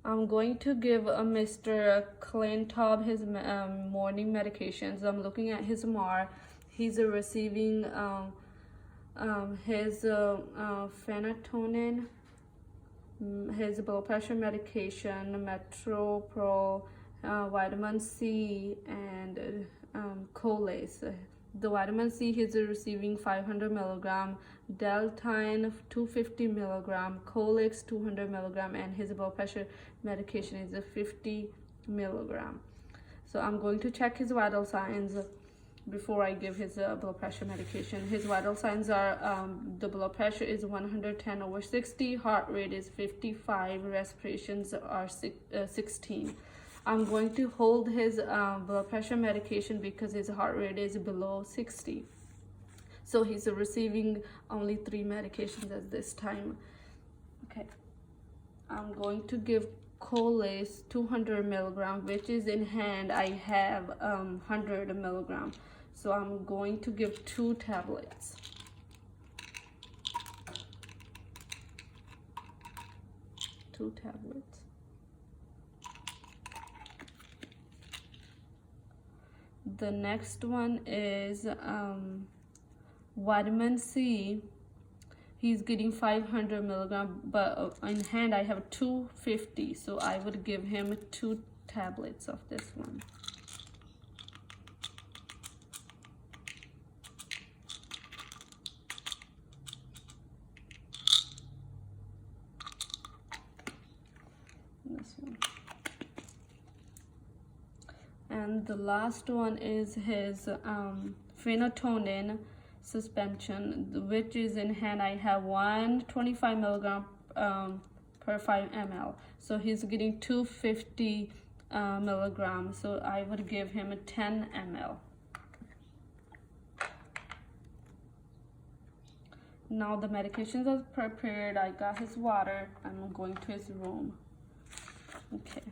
I'm going to give Mr. Clintob his morning medications. I'm looking at his MAR. He's receiving his phenytonin, his blood pressure medication, Metropro, vitamin C, and Colace. The vitamin C he's receiving 500 milligram, Deltine 250 milligram, Colex 200 milligram, and his blood pressure medication is a 50 milligram. So I'm going to check his vital signs before I give his blood pressure medication. His vital signs are the blood pressure is 110/60, heart rate is 55, respirations are 16. I'm going to hold his blood pressure medication because his heart rate is below 60. So he's receiving only 3 medications at this time. Okay. I'm going to give Colace 200 milligram, which is in hand. I have 100 milligram. So I'm going to give 2 tablets. Two tablets. The next one is vitamin C. He's getting 500 milligram, but in hand I have 250, so I would give him 2 tablets of this one. This one. And the last one is his phenytonin suspension, which is in hand. I have 125 milligram per 5 ml. So he's getting 250 milligrams. So I would give him a 10 ml. Now the medications are prepared. I got his water. I'm going to his room. Okay.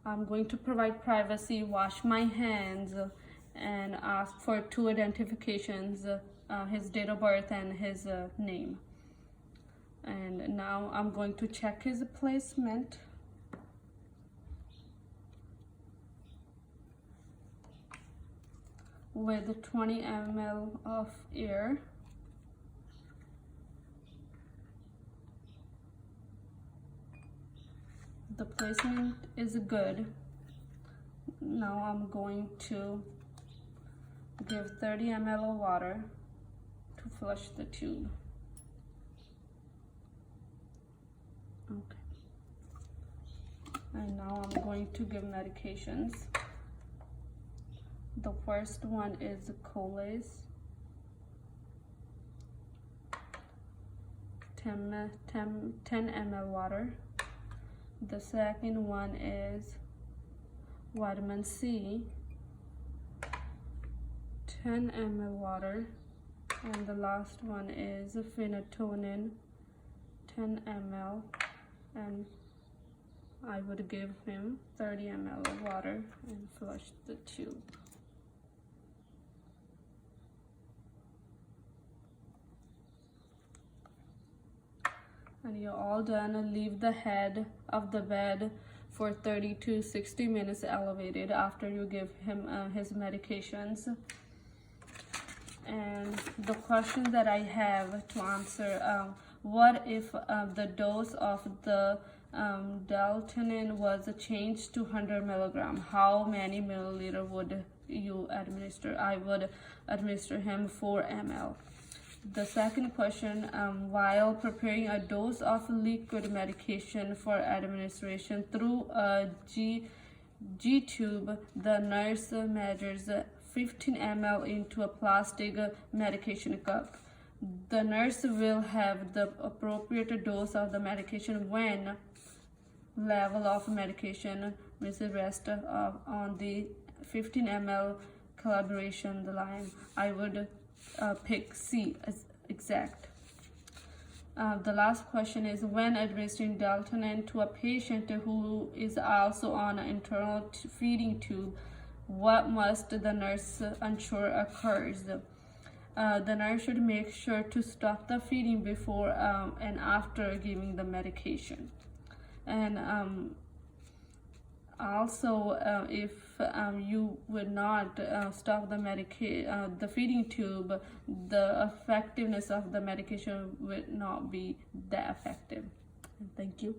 I'm going to provide privacy, wash my hands, and ask for 2 identifications, his date of birth and his name. And now I'm going to check his placement. With 20 ml of air. The placement is good. Now I'm going to give 30 ml of water to flush the tube. Okay. And now I'm going to give medications. The first one is Colace. 10 ml water. The second one is vitamin C, 10 ml water, and the last one is phenytonin, 10 ml, and I would give him 30 ml of water and flush the tube. And you're all done. Leave the head of the bed for 30 to 60 minutes elevated after you give him his medications. And the question that I have to answer, what if the dose of the Deltinin was changed to 100 milligram? How many milliliter would you administer? I would administer him 4 ml. The second question, while preparing a dose of liquid medication for administration through a G-tube, the nurse measures 15 ml into a plastic medication cup. The nurse will have the appropriate dose of the medication when level of medication is rest on the 15 ml calibration line. I would pick C as exact. The last question is, when administering Deltinin to a patient who is also on an internal feeding tube, what must the nurse ensure occurs? the nurse should make sure to stop the feeding before and after giving the medication. And also, if you would not stop the feeding tube, the effectiveness of the medication would not be that effective. Thank you.